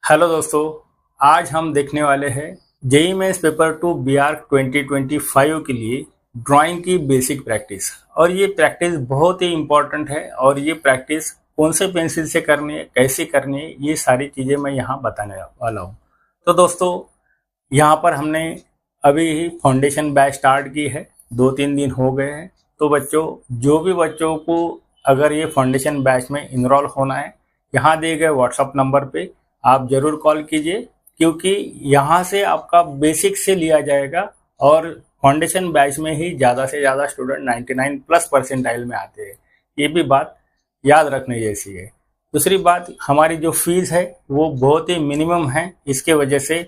Hello दोस्तों, आज हम देखने वाले हैं जेईई मेंस पेपर 2 बीआर 2025 के लिए ड्राइंग की बेसिक प्रैक्टिस। और ये प्रैक्टिस बहुत ही इम्पोर्टेंट है और ये प्रैक्टिस कौन से पेंसिल से करनी है, कैसे करनी है, ये सारी चीज़ें मैं यहाँ बताने वाला हूँ। तो दोस्तों, यहाँ पर हमने अभी ही फाउंडेशन बैच स्टार्ट की है, 2-3 दिन हो गए हैं। तो बच्चों, जो भी बच्चों को अगर ये फाउंडेशन बैच में इनरोल होना है, यहाँ दिए गए व्हाट्सअप नंबर पे आप ज़रूर कॉल कीजिए, क्योंकि यहाँ से आपका बेसिक से लिया जाएगा और फाउंडेशन बैच में ही ज़्यादा से ज़्यादा स्टूडेंट 99 प्लस परसेंटाइल में आते हैं। ये भी बात याद रखने जैसी है। दूसरी बात, हमारी जो फीस है वो बहुत ही मिनिमम है, इसके वजह से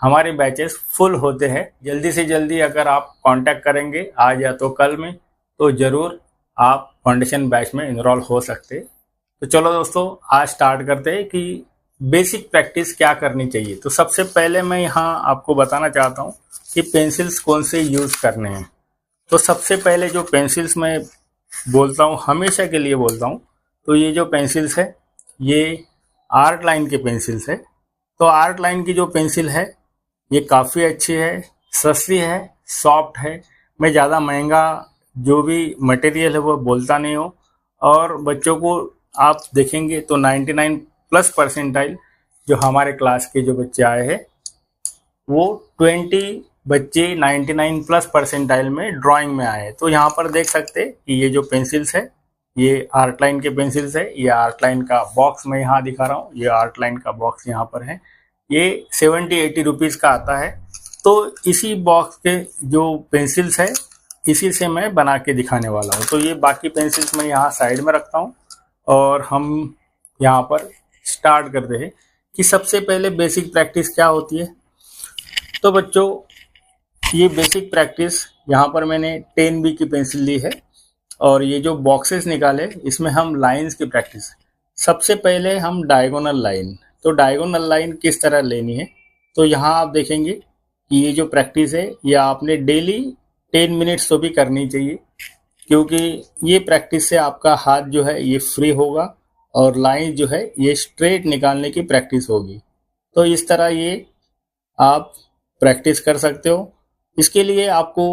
हमारे बैचेस फुल होते हैं। जल्दी से जल्दी अगर आप कांटेक्ट करेंगे आज या तो कल में, तो ज़रूर आप फाउंडेशन बैच में इनरोल हो सकते। तो चलो दोस्तों, आज स्टार्ट करते हैं कि बेसिक प्रैक्टिस क्या करनी चाहिए। तो सबसे पहले मैं यहाँ आपको बताना चाहता हूँ कि पेंसिल्स कौन से यूज़ करने हैं। तो सबसे पहले जो पेंसिल्स मैं बोलता हूँ, हमेशा के लिए बोलता हूँ, तो ये जो पेंसिल्स है ये आर्ट लाइन के पेंसिल्स है। तो आर्ट लाइन की जो पेंसिल है ये काफ़ी अच्छी है, सस्ती है, सॉफ्ट है। मैं ज़्यादा महंगा जो भी मटेरियल है वो बोलता नहीं हूँ। और बच्चों को आप देखेंगे तो 99 प्लस परसेंटाइल जो हमारे क्लास के जो बच्चे आए हैं वो 20 बच्चे 99 प्लस परसेंटाइल में ड्राइंग में आए हैं। तो यहाँ पर देख सकते हैं कि ये जो पेंसिल्स है ये आर्ट लाइन के पेंसिल्स है। ये आर्ट लाइन का बॉक्स मैं यहाँ दिखा रहा हूँ, ये आर्ट लाइन का बॉक्स यहाँ पर है। ये 70-80 रुपीज़ का आता है। तो इसी बॉक्स के जो पेंसिल्स है इसी से मैं बना के दिखाने वाला हूँ। तो ये बाकी पेंसिल्स मैं यहाँ साइड में रखता हूँ और हम यहाँ पर स्टार्ट करते हैं कि सबसे पहले बेसिक प्रैक्टिस क्या होती है। तो बच्चों, ये बेसिक प्रैक्टिस यहाँ पर मैंने 10B की पेंसिल ली है और ये जो बॉक्सेस निकाले इसमें हम लाइंस की प्रैक्टिस। सबसे पहले हम डायगोनल लाइन, तो डायगोनल लाइन किस तरह लेनी है, तो यहाँ आप देखेंगे कि ये जो प्रैक्टिस है ये आपने डेली 10 मिनट्स तो भी करनी चाहिए, क्योंकि ये प्रैक्टिस से आपका हाथ जो है ये फ्री होगा और लाइन जो है ये स्ट्रेट निकालने की प्रैक्टिस होगी। तो इस तरह ये आप प्रैक्टिस कर सकते हो। इसके लिए आपको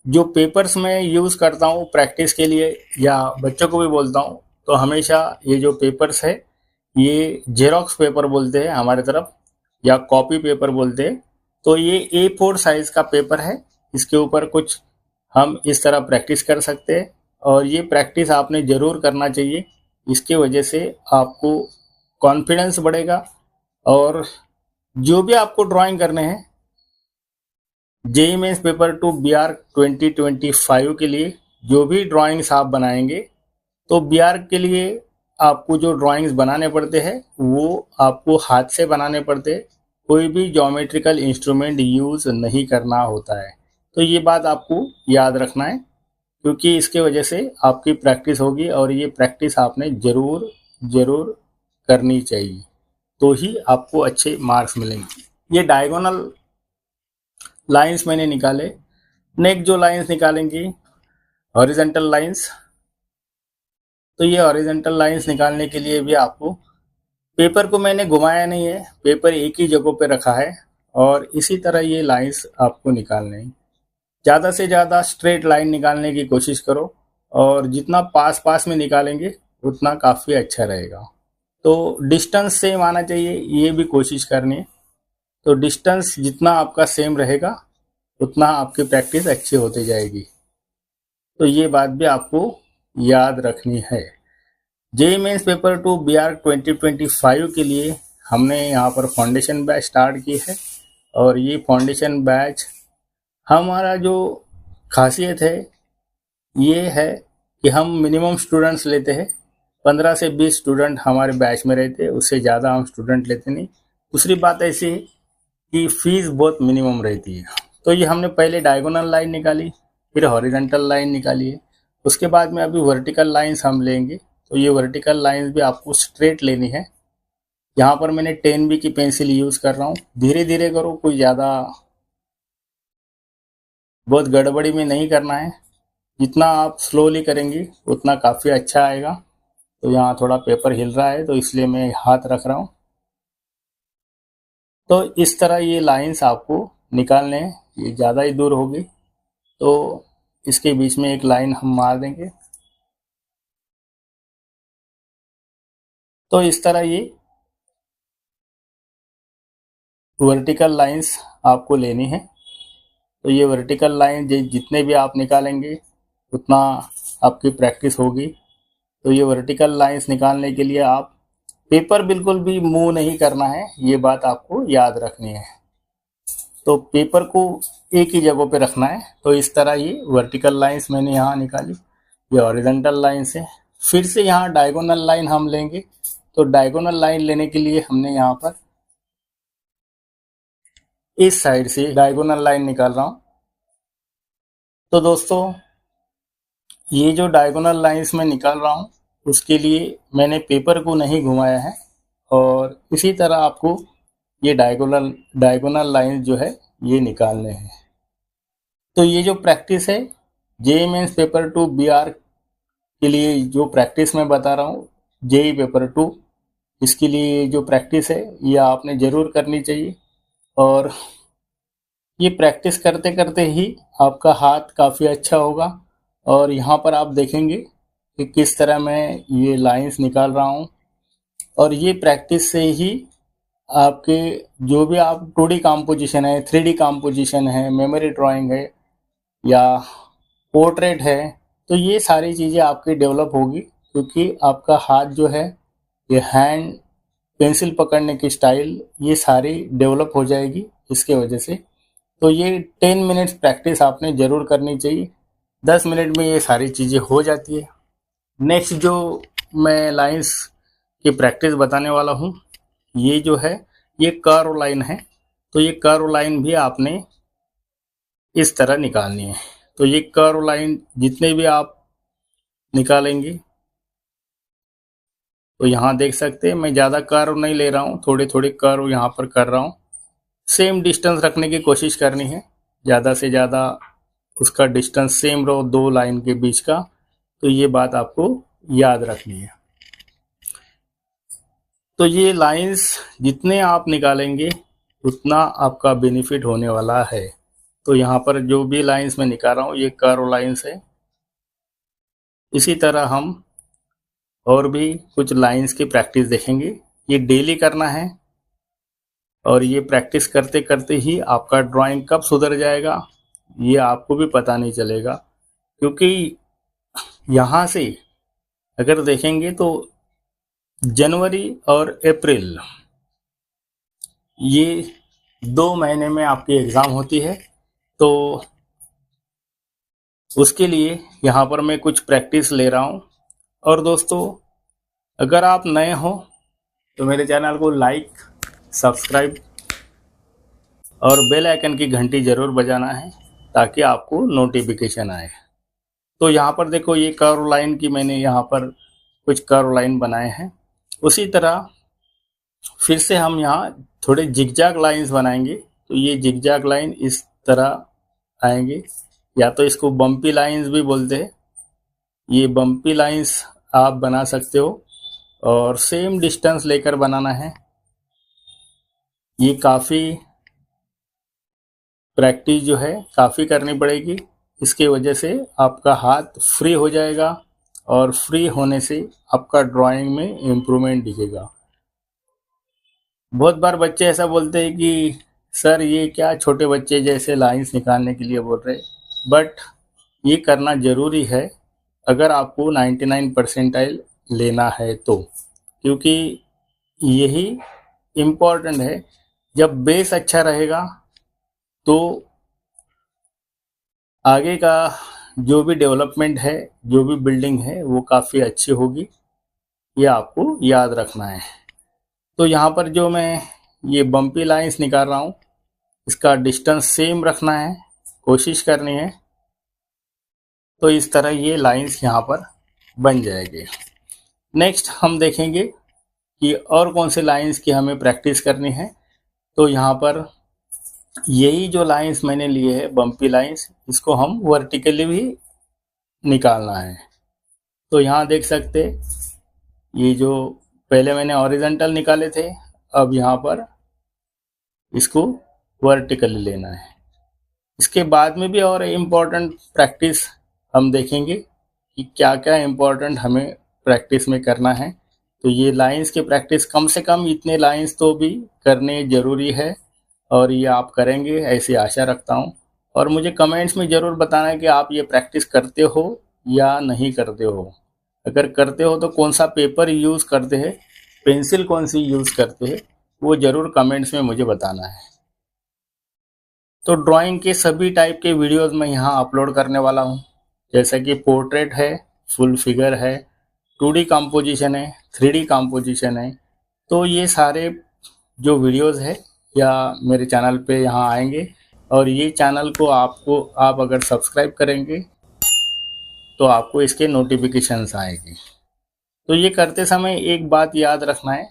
जो पेपर्स मैं यूज़ करता हूँ प्रैक्टिस के लिए या बच्चों को भी बोलता हूँ, तो हमेशा ये जो पेपर्स है ये जेरोक्स पेपर बोलते हैं हमारे तरफ, या कॉपी पेपर बोलते हैं। तो ये A4 साइज़ का पेपर है, इसके ऊपर कुछ हम इस तरह प्रैक्टिस कर सकते हैं और ये प्रैक्टिस आपने ज़रूर करना चाहिए। इसके वजह से आपको कॉन्फिडेंस बढ़ेगा और जो भी आपको ड्राइंग करने हैं जेईई मेंस पेपर 2 बीआर 2025 के लिए, जो भी ड्राइंग्स आप बनाएंगे, तो बीआर के लिए आपको जो ड्राइंग्स बनाने पड़ते हैं वो आपको हाथ से बनाने पड़ते हैं, कोई भी ज्योमेट्रिकल इंस्ट्रूमेंट यूज़ नहीं करना होता है। तो ये बात आपको याद रखना है, क्योंकि इसके वजह से आपकी प्रैक्टिस होगी और ये प्रैक्टिस आपने ज़रूर ज़रूर करनी चाहिए, तो ही आपको अच्छे मार्क्स मिलेंगे। ये डायगोनल लाइंस मैंने निकाले। नेक्स्ट जो लाइंस निकालेंगी हॉरिजॉन्टल लाइंस। तो ये हॉरिजॉन्टल लाइंस निकालने के लिए भी आपको, पेपर को मैंने घुमाया नहीं है, पेपर एक ही जगह पे रखा है और इसी तरह ये लाइंस आपको निकालने हैं। ज़्यादा से ज़्यादा स्ट्रेट लाइन निकालने की कोशिश करो और जितना पास पास में निकालेंगे उतना काफ़ी अच्छा रहेगा। तो डिस्टेंस सेम आना चाहिए, ये भी कोशिश करनी है। तो डिस्टेंस जितना आपका सेम रहेगा उतना आपकी प्रैक्टिस अच्छी होती जाएगी। तो ये बात भी आपको याद रखनी है। जेईई मेंस पेपर 2 बीआर 2025 के लिए हमने यहाँ पर फाउंडेशन बैच स्टार्ट की है और ये फाउंडेशन बैच हमारा जो खासियत है ये है कि हम मिनिमम स्टूडेंट्स लेते हैं। 15 से 20 स्टूडेंट हमारे बैच में रहते हैं, उससे ज़्यादा हम स्टूडेंट लेते नहीं। दूसरी बात ऐसी है कि फीस बहुत मिनिमम रहती है। तो ये हमने पहले डायगोनल लाइन निकाली, फिर हॉरिजॉन्टल लाइन निकाली है, उसके बाद में अभी वर्टिकल लाइंस हम लेंगे। तो ये वर्टिकल लाइंस भी आपको स्ट्रेट लेनी है। यहाँ पर मैंने 10B की पेंसिल यूज़ कर रहा हूँ। धीरे धीरे करो, कोई ज़्यादा बहुत गड़बड़ी में नहीं करना है। जितना आप स्लोली करेंगे उतना काफ़ी अच्छा आएगा। तो यहाँ थोड़ा पेपर हिल रहा है तो इसलिए मैं हाथ रख रहा हूँ। तो इस तरह ये लाइंस आपको निकालने हैं। ये ज़्यादा ही दूर होगी तो इसके बीच में एक लाइन हम मार देंगे। तो इस तरह ये वर्टिकल लाइंस आपको लेनी है। तो ये वर्टिकल लाइन जितने भी आप निकालेंगे उतना आपकी प्रैक्टिस होगी। तो ये वर्टिकल लाइंस निकालने के लिए आप पेपर बिल्कुल भी मूव नहीं करना है, ये बात आपको याद रखनी है। तो पेपर को एक ही जगह पे रखना है। तो इस तरह ये वर्टिकल लाइंस मैंने यहाँ निकाली, ये हॉरिजॉन्टल लाइंस है। फिर से यहाँ डायगोनल लाइन हम लेंगे। तो डायगोनल लाइन लेने के लिए हमने यहाँ पर इस साइड से डायगोनल लाइन निकाल रहा हूँ। तो दोस्तों ये जो डायगोनल लाइंस मैं निकाल रहा हूँ उसके लिए मैंने पेपर को नहीं घुमाया है, और इसी तरह आपको ये डायगोनल लाइन जो है ये निकालने हैं। तो ये जो प्रैक्टिस है जेईई मेंस पेपर 2 बीआर के लिए, जो प्रैक्टिस मैं बता रहा हूँ जेईई पेपर 2, इसके लिए जो प्रैक्टिस है ये आपने ज़रूर करनी चाहिए। और ये प्रैक्टिस करते करते ही आपका हाथ काफ़ी अच्छा होगा। और यहाँ पर आप देखेंगे कि किस तरह मैं ये लाइंस निकाल रहा हूँ। और ये प्रैक्टिस से ही आपके जो भी आप 2D कॉम्पोजिशन है, 3D कॉम्पोजिशन है, मेमोरी ड्राइंग है या पोर्ट्रेट है, तो ये सारी चीज़ें आपकी डेवलप होगी, क्योंकि आपका हाथ जो है ये हैंड पेंसिल पकड़ने की स्टाइल ये सारी डेवलप हो जाएगी इसके वजह से। तो ये 10 मिनट्स प्रैक्टिस आपने ज़रूर करनी चाहिए। 10 मिनट में ये सारी चीज़ें हो जाती है। नेक्स्ट जो मैं लाइंस की प्रैक्टिस बताने वाला हूँ, ये जो है ये कर्व लाइन है। तो ये कर्व लाइन भी आपने इस तरह निकालनी है। तो ये कर्व लाइन जितने भी आप निकालेंगे, तो यहाँ देख सकते हैं मैं ज़्यादा कर्व नहीं ले रहा हूँ, थोड़े थोड़े कर्व यहाँ पर कर रहा हूँ। सेम डिस्टेंस रखने की कोशिश करनी है, ज़्यादा से ज़्यादा उसका डिस्टेंस सेम रहो दो लाइन के बीच का। तो ये बात आपको याद रखनी है। तो ये लाइंस जितने आप निकालेंगे उतना आपका बेनिफिट होने वाला है। तो यहाँ पर जो भी लाइंस मैं निकाल रहा हूँ ये कर्व लाइंस है। इसी तरह हम और भी कुछ लाइंस की प्रैक्टिस देखेंगे। ये डेली करना है, और ये प्रैक्टिस करते करते ही आपका ड्राइंग कब सुधर जाएगा ये आपको भी पता नहीं चलेगा। क्योंकि यहाँ से अगर देखेंगे तो जनवरी और अप्रैल ये 2 महीने में आपकी एग्ज़ाम होती है। तो उसके लिए यहाँ पर मैं कुछ प्रैक्टिस ले रहा हूँ। और दोस्तों अगर आप नए हो तो मेरे चैनल को लाइक, सब्सक्राइब और बेल आइकन की घंटी ज़रूर बजाना है ताकि आपको नोटिफिकेशन आए। तो यहाँ पर देखो ये कर्व लाइन की मैंने यहाँ पर कुछ कर्व लाइन बनाए हैं। उसी तरह फिर से हम यहाँ थोड़े जिगजैग लाइंस बनाएंगे। तो ये जिगजैग लाइन इस तरह आएंगे, या तो इसको बम्पी लाइंस भी बोलते हैं। ये बम्पी लाइंस आप बना सकते हो और सेम डिस्टेंस लेकर बनाना है। ये काफ़ी प्रैक्टिस जो है काफ़ी करनी पड़ेगी, इसके वजह से आपका हाथ फ्री हो जाएगा और फ्री होने से आपका ड्राइंग में इम्प्रूवमेंट दिखेगा। बहुत बार बच्चे ऐसा बोलते हैं कि सर ये क्या छोटे बच्चे जैसे लाइंस निकालने के लिए बोल रहे, बट ये करना ज़रूरी है अगर आपको 99 परसेंटाइल लेना है तो, क्योंकि यही इम्पॉर्टेंट है। जब बेस अच्छा रहेगा तो आगे का जो भी डेवलपमेंट है, जो भी बिल्डिंग है वो काफ़ी अच्छी होगी, ये आपको याद रखना है। तो यहाँ पर जो मैं ये बम्पी लाइंस निकाल रहा हूँ इसका डिस्टेंस सेम रखना है, कोशिश करनी है। तो इस तरह ये लाइंस यहाँ पर बन जाएंगे। नेक्स्ट हम देखेंगे कि और कौन से लाइंस की हमें प्रैक्टिस करनी है। तो यहाँ पर यही जो लाइंस मैंने लिए है बम्पी लाइंस, इसको हम वर्टिकली भी निकालना है। तो यहाँ देख सकते ये जो पहले मैंने हॉरिजॉन्टल निकाले थे, अब यहाँ पर इसको वर्टिकली लेना है। इसके बाद में भी और इम्पोर्टेंट प्रैक्टिस हम देखेंगे कि क्या क्या इम्पोर्टेंट हमें प्रैक्टिस में करना है। तो ये लाइंस की प्रैक्टिस कम से कम इतने लाइंस तो भी करने ज़रूरी है और ये आप करेंगे ऐसी आशा रखता हूँ। और मुझे कमेंट्स में ज़रूर बताना है कि आप ये प्रैक्टिस करते हो या नहीं करते हो। अगर करते हो तो कौन सा पेपर यूज़ करते हैं, पेंसिल कौन सी यूज़ करते हैं, वो ज़रूर कमेंट्स में मुझे बताना है। तो ड्राइंग के सभी टाइप के वीडियोस मैं यहाँ अपलोड करने वाला हूँ, जैसा कि पोर्ट्रेट है, फुल फिगर है, 2D कंपोजिशन है, 3D कंपोजिशन है। तो ये सारे जो वीडियोस है या मेरे चैनल पे यहाँ आएंगे और ये चैनल को आप अगर सब्सक्राइब करेंगे तो आपको इसके नोटिफिकेशंस आएंगे। तो ये करते समय एक बात याद रखना है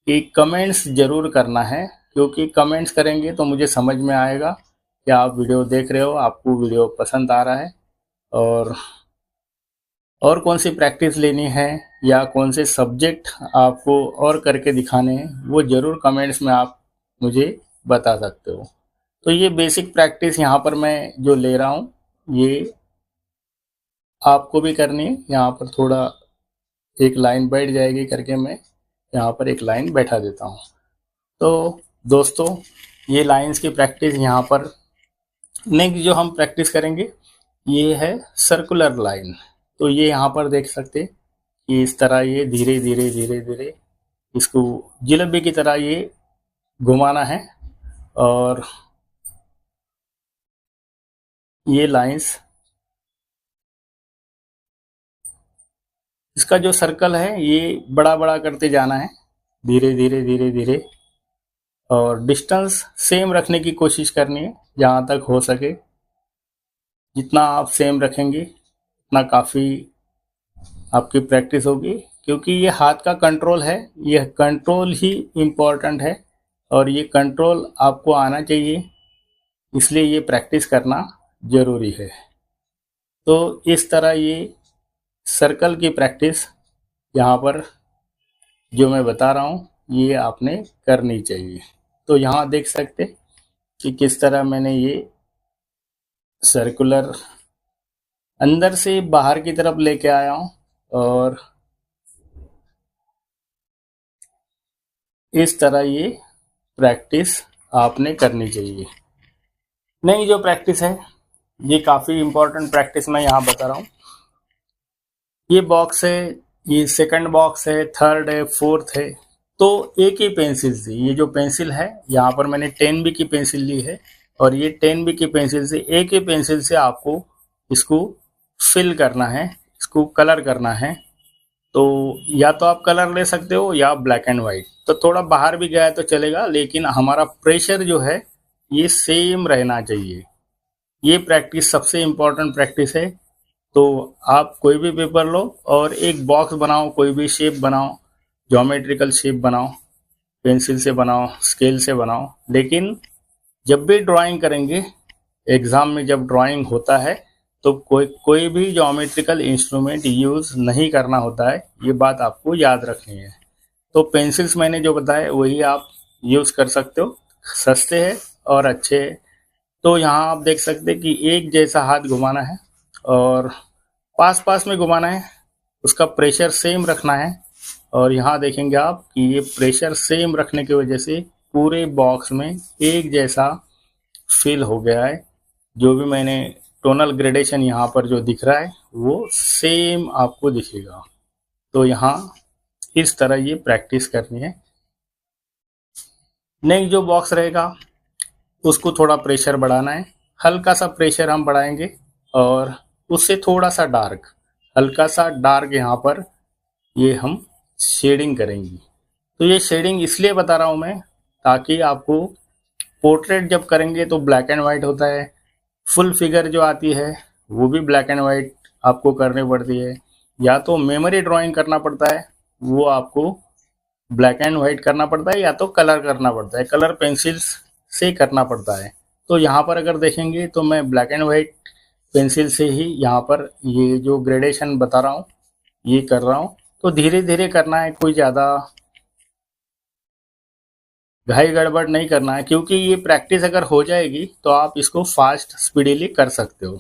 कि कमेंट्स ज़रूर करना है, क्योंकि कमेंट्स करेंगे तो मुझे समझ में आएगा कि आप वीडियो देख रहे हो, आपको वीडियो पसंद आ रहा है। और कौन सी प्रैक्टिस लेनी है या कौन से सब्जेक्ट आपको और करके दिखाने हैं, वो ज़रूर कमेंट्स में आप मुझे बता सकते हो। तो ये बेसिक प्रैक्टिस यहाँ पर मैं जो ले रहा हूँ ये आपको भी करनी है। यहाँ पर थोड़ा एक लाइन बैठ जाएगी करके मैं यहाँ पर एक लाइन बैठा देता हूँ। तो दोस्तों, ये लाइंस की प्रैक्टिस यहाँ पर नेक्स्ट जो हम प्रैक्टिस करेंगे ये है सर्कुलर लाइन। तो ये यहाँ पर देख सकते कि इस तरह ये धीरे धीरे धीरे धीरे इसको जिलेबी की तरह ये घुमाना है और ये लाइंस इसका जो सर्कल है ये बड़ा बड़ा करते जाना है धीरे धीरे धीरे धीरे, और डिस्टेंस सेम रखने की कोशिश करनी है जहाँ तक हो सके। जितना आप सेम रखेंगे उतना काफ़ी आपकी प्रैक्टिस होगी, क्योंकि ये हाथ का कंट्रोल है, ये कंट्रोल ही इम्पोर्टेंट है और ये कंट्रोल आपको आना चाहिए, इसलिए ये प्रैक्टिस करना ज़रूरी है। तो इस तरह ये सर्कल की प्रैक्टिस यहाँ पर जो मैं बता रहा हूँ ये आपने करनी चाहिए। तो यहाँ देख सकते कि किस तरह मैंने ये सर्कुलर अंदर से बाहर की तरफ लेके आया हूँ और इस तरह ये प्रैक्टिस आपने करनी चाहिए। नहीं, जो प्रैक्टिस है ये काफ़ी इम्पोर्टेंट प्रैक्टिस मैं यहाँ बता रहा हूँ। ये बॉक्स है, ये सेकंड बॉक्स है, थर्ड है, फोर्थ है। तो एक ही पेंसिल से, ये जो पेंसिल है यहाँ पर मैंने 10B की पेंसिल ली है और ये 10B की पेंसिल से एक ही पेंसिल से आपको इसको फिल करना है, इसको कलर करना है। तो या तो आप कलर ले सकते हो या ब्लैक एंड वाइट। तो थोड़ा बाहर भी गया तो चलेगा, लेकिन हमारा प्रेशर जो है ये सेम रहना चाहिए। ये प्रैक्टिस सबसे इम्पोर्टेंट प्रैक्टिस है। तो आप कोई भी पेपर लो और एक बॉक्स बनाओ, कोई भी शेप बनाओ, ज्योमेट्रिकल शेप बनाओ, पेंसिल से बनाओ, स्केल से बनाओ, लेकिन जब भी ड्राइंग करेंगे, एग्ज़ाम में जब ड्राइंग होता है तो कोई भी ज्योमेट्रिकल इंस्ट्रूमेंट यूज़ नहीं करना होता है, ये बात आपको याद रखनी है। तो पेंसिल्स मैंने जो बताया वही आप यूज़ कर सकते हो, सस्ते हैं और अच्छे हैं। तो यहाँ आप देख सकते हैं कि एक जैसा हाथ घुमाना है और पास पास में घुमाना है, उसका प्रेशर सेम रखना है। और यहाँ देखेंगे आप कि ये प्रेशर सेम रखने की वजह से पूरे बॉक्स में एक जैसा फिल हो गया है। जो भी मैंने टोनल ग्रेडेशन यहाँ पर जो दिख रहा है वो सेम आपको दिखेगा। तो यहाँ इस तरह ये प्रैक्टिस करनी है। नेक्स्ट जो बॉक्स रहेगा उसको थोड़ा प्रेशर बढ़ाना है, हल्का सा प्रेशर हम बढ़ाएंगे और उससे थोड़ा सा डार्क, हल्का सा डार्क यहाँ पर ये हम शेडिंग करेंगे। तो ये शेडिंग इसलिए बता रहा हूँ मैं ताकि आपको पोर्ट्रेट जब करेंगे तो ब्लैक एंड वाइट होता है, फुल फिगर जो आती है वो भी ब्लैक एंड वाइट आपको करनी पड़ती है, या तो मेमोरी ड्राइंग करना पड़ता है वो आपको ब्लैक एंड वाइट करना पड़ता है, या तो कलर करना पड़ता है, कलर पेंसिल्स से करना पड़ता है। तो यहाँ पर अगर देखेंगे तो मैं ब्लैक एंड वाइट पेंसिल से ही यहाँ पर ये जो ग्रेडेशन बता रहा हूँ ये कर रहा हूँ। तो धीरे धीरे करना है, कोई ज़्यादा घाई गड़बड़ नहीं करना है, क्योंकि ये प्रैक्टिस अगर हो जाएगी तो आप इसको फास्ट स्पीडीली कर सकते हो।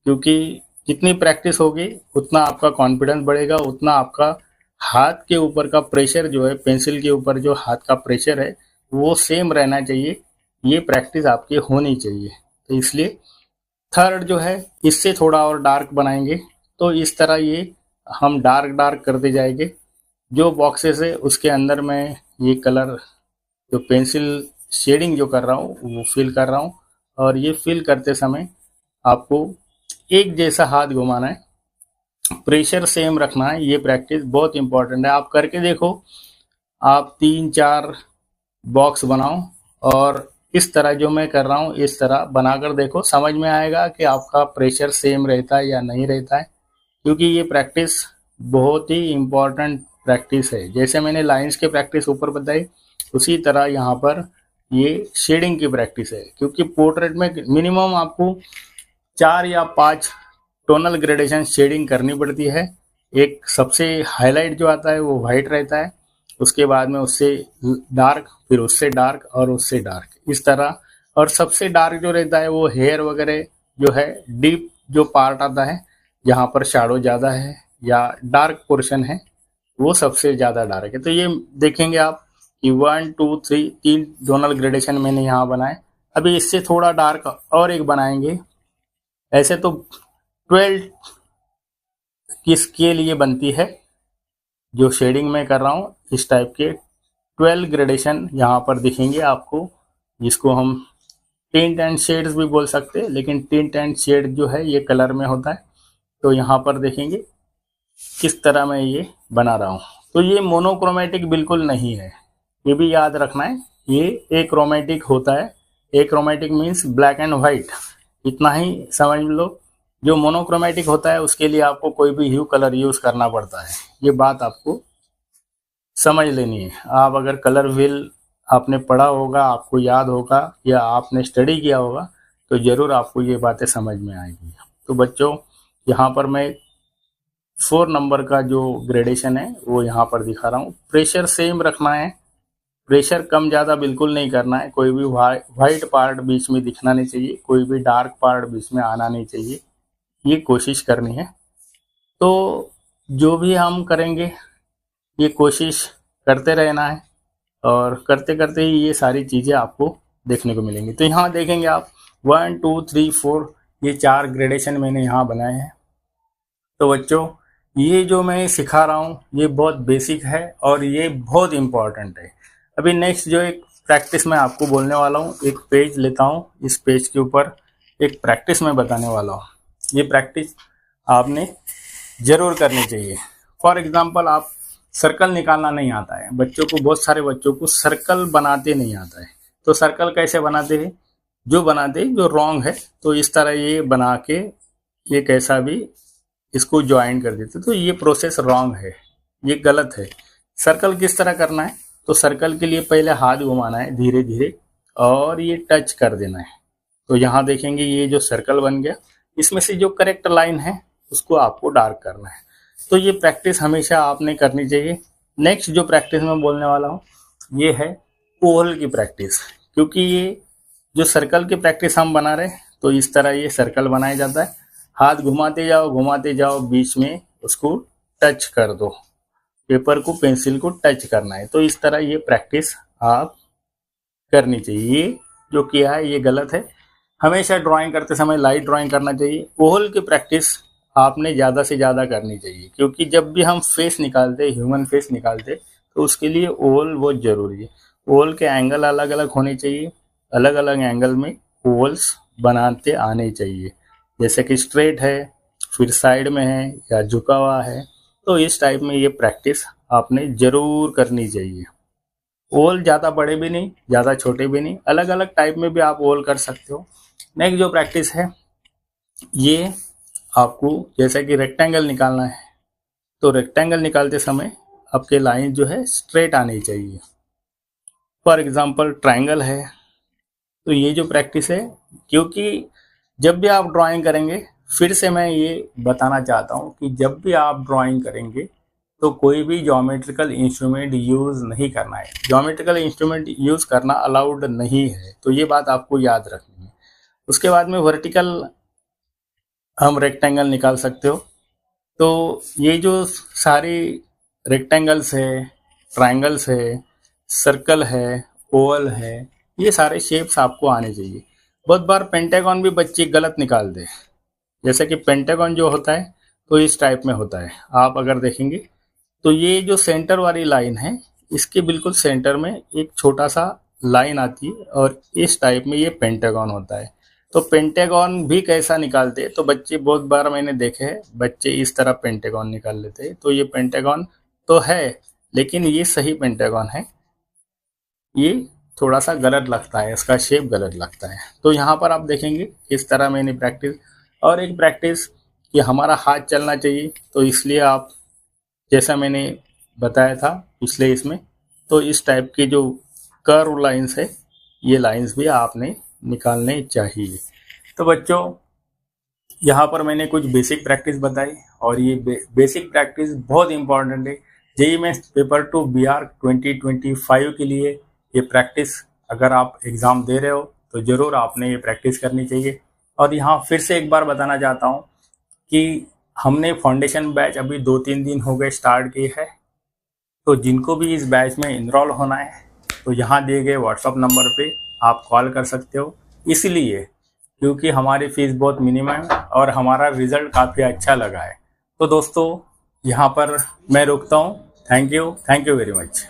क्योंकि जितनी प्रैक्टिस होगी उतना आपका कॉन्फिडेंस बढ़ेगा, उतना आपका हाथ के ऊपर का प्रेशर जो है, पेंसिल के ऊपर जो हाथ का प्रेशर है वो सेम रहना चाहिए। ये प्रैक्टिस आपकी होनी चाहिए। तो इसलिए थर्ड जो है, इससे थोड़ा और डार्क बनाएंगे। तो इस तरह ये हम डार्क डार्क करते जाएंगे। जो बॉक्सेस है उसके अंदर मैं ये कलर, जो पेंसिल शेडिंग जो कर रहा हूँ वो फिल कर रहा हूँ। और ये फिल करते समय आपको एक जैसा हाथ घुमाना है, प्रेशर सेम रखना है। ये प्रैक्टिस बहुत इंपॉर्टेंट है, आप करके देखो। आप 3-4 बॉक्स बनाओ और इस तरह जो मैं कर रहा हूँ इस तरह बनाकर देखो, समझ में आएगा कि आपका प्रेशर सेम रहता है या नहीं रहता है। क्योंकि ये प्रैक्टिस बहुत ही इम्पॉर्टेंट प्रैक्टिस है। जैसे मैंने लाइंस की प्रैक्टिस ऊपर बताई, उसी तरह यहाँ पर ये शेडिंग की प्रैक्टिस है। क्योंकि पोर्ट्रेट में मिनिमम आपको 4 या 5 टोनल ग्रेडेशन शेडिंग करनी पड़ती है। एक सबसे हाईलाइट जो आता है वो वाइट रहता है, उसके बाद में उससे डार्क, फिर उससे डार्क और उससे डार्क, इस तरह। और सबसे डार्क जो रहता है वो हेयर वगैरह जो है, डीप जो पार्ट आता है जहाँ पर शैडो ज़्यादा है या डार्क पोर्शन है, वो सबसे ज़्यादा डार्क है। तो ये देखेंगे आप कि 1 2 3 3 टोनल ग्रेडेशन मैंने यहाँ बनाए। अभी इससे थोड़ा डार्क और एक बनाएंगे। ऐसे तो 12 की स्केल ये बनती है, जो शेडिंग में कर रहा हूँ इस टाइप के 12 ग्रेडेशन यहाँ पर दिखेंगे आपको, जिसको हम टिंट एंड शेड्स भी बोल सकते हैं। लेकिन टिंट एंड शेड जो है ये कलर में होता है। तो यहाँ पर देखेंगे किस तरह मैं ये बना रहा हूँ। तो ये मोनोक्रोमेटिक बिल्कुल नहीं है, ये भी याद रखना है। ये एक्रोमेटिक होता है। Achromatic means black and white, इतना ही समझ लो। जो मोनोक्रोमेटिक होता है उसके लिए आपको कोई भी ह्यू कलर यूज़ करना पड़ता है। ये बात आपको समझ लेनी है। आप अगर कलर व्हील आपने पढ़ा होगा, आपको याद होगा या आपने स्टडी किया होगा, तो ज़रूर आपको ये बातें समझ में आएगी। तो बच्चों, यहाँ पर मैं 4 नंबर का जो ग्रेडेशन है वो यहाँ पर दिखा रहा हूँ। प्रेशर सेम रखना है, प्रेशर कम ज़्यादा बिल्कुल नहीं करना है। कोई भी वाइट पार्ट बीच में दिखना नहीं चाहिए, कोई भी डार्क पार्ट बीच में आना नहीं चाहिए, ये कोशिश करनी है। तो जो भी हम करेंगे ये कोशिश करते रहना है, और करते करते ही ये सारी चीज़ें आपको देखने को मिलेंगी। तो यहाँ देखेंगे आप 1 2 3 4 ये 4 ग्रेडेशन मैंने यहाँ बनाए हैं। तो बच्चों, ये जो मैं सिखा रहा हूँ ये बहुत बेसिक है और ये बहुत इम्पॉर्टेंट है। अभी नेक्स्ट जो एक प्रैक्टिस मैं आपको बोलने वाला हूँ, एक पेज लेता हूँ, इस पेज के ऊपर एक प्रैक्टिस मैं बताने वाला हूँ। ये प्रैक्टिस आपने ज़रूर करनी चाहिए। फॉर एग्जांपल, आप सर्कल निकालना नहीं आता है बच्चों को, बहुत सारे बच्चों को सर्कल बनाते नहीं आता है। तो सर्कल कैसे बनाते हैं? जो बनाते हैं जो रॉन्ग है, तो इस तरह ये बना के ये कैसा भी इसको ज्वाइन कर देते। तो ये प्रोसेस रॉन्ग है, ये गलत है। सर्कल किस तरह करना है? तो सर्कल के लिए पहले हाथ घुमाना है धीरे धीरे और ये टच कर देना है। तो यहाँ देखेंगे ये जो सर्कल बन गया, इसमें से जो करेक्ट लाइन है उसको आपको डार्क करना है। तो ये प्रैक्टिस हमेशा आपने करनी चाहिए। नेक्स्ट जो प्रैक्टिस मैं बोलने वाला हूँ ये है ओवल की प्रैक्टिस। क्योंकि ये जो सर्कल की प्रैक्टिस हम बना रहे, तो इस तरह ये सर्कल बनाया जाता है। हाथ घुमाते जाओ, बीच में उसको टच कर दो, पेपर को पेंसिल को टच करना है। तो इस तरह ये प्रैक्टिस आप करनी चाहिए। ये जो किया है ये गलत है। हमेशा ड्राइंग करते समय लाइट ड्राइंग करना चाहिए। ओवल की प्रैक्टिस आपने ज़्यादा से ज़्यादा करनी चाहिए, क्योंकि जब भी हम फेस निकालते, ह्यूमन फेस निकालते, तो उसके लिए ओवल बहुत ज़रूरी है। ओवल के एंगल अलग अलग होने चाहिए, अलग अलग एंगल में ओवल्स बनाते आने चाहिए। जैसे कि स्ट्रेट है, फिर साइड में है या झुका हुआ है, तो इस टाइप में ये प्रैक्टिस आपने ज़रूर करनी चाहिए। ओवल ज़्यादा बड़े भी नहीं, ज़्यादा छोटे भी नहीं, अलग अलग टाइप में भी आप ओवल कर सकते हो। नेक्स्ट जो प्रैक्टिस है ये आपको, जैसे कि रेक्टेंगल निकालना है, तो रेक्टेंगल निकालते समय आपके लाइन जो है स्ट्रेट आनी चाहिए। फॉर एग्जांपल ट्रायंगल है, तो ये जो प्रैक्टिस है, क्योंकि जब भी आप ड्राइंग करेंगे, फिर से मैं ये बताना चाहता हूँ कि जब भी आप ड्राइंग करेंगे तो कोई भी ज्योमेट्रिकल इंस्ट्रूमेंट यूज़ नहीं करना है। ज्योमेट्रिकल इंस्ट्रूमेंट यूज़ करना अलाउड नहीं है, तो ये बात आपको याद रखनी है। उसके बाद में वर्टिकल हम रेक्टेंगल निकाल सकते हो। तो ये जो सारी रेक्टेंगल्स है, ट्रायंगल्स है, सर्कल है, ओवल है, ये सारे शेप्स आपको आने चाहिए। बहुत बार पेंटागन भी बच्चे गलत निकाल दे। जैसे कि पेंटागन जो होता है तो इस टाइप में होता है, आप अगर देखेंगे तो ये जो सेंटर वाली लाइन है, इसके बिल्कुल सेंटर में एक छोटा सा लाइन आती है और इस टाइप में ये पेंटागन होता है। तो पेंटागन भी कैसा निकालते हैं, तो बच्चे बहुत बार मैंने देखे हैं, बच्चे इस तरह पेंटागन निकाल लेते हैं। तो ये पेंटागन तो है, लेकिन ये सही पेंटागन है, ये थोड़ा सा गलत लगता है, इसका शेप गलत लगता है। तो यहाँ पर आप देखेंगे इस तरह मैंने प्रैक्टिस, और एक प्रैक्टिस कि हमारा हाथ चलना चाहिए, तो इसलिए आप जैसा मैंने बताया था पिछले इसमें, तो इस टाइप के जो कर्व लाइंस है, ये लाइंस भी आपने निकालने चाहिए। तो बच्चों, यहाँ पर मैंने कुछ बेसिक प्रैक्टिस बताई, और ये बेसिक प्रैक्टिस बहुत इंपॉर्टेंट है जेईई मेंस पेपर 2 बीआर 2025 के लिए। ये प्रैक्टिस अगर आप एग्ज़ाम दे रहे हो तो ज़रूर आपने ये प्रैक्टिस करनी चाहिए। और यहाँ फिर से एक बार बताना चाहता हूँ कि हमने फाउंडेशन बैच अभी 2-3 दिन हो गए स्टार्ट की है। तो जिनको भी इस बैच में इनरोल होना है, तो यहाँ दिए गए व्हाट्सअप नंबर पे आप कॉल कर सकते हो, इसलिए क्योंकि हमारी फ़ीस बहुत मिनिमम है और हमारा रिज़ल्ट काफ़ी अच्छा लगा है। तो दोस्तों, यहाँ पर मैं रुकता हूँ। Thank you very much.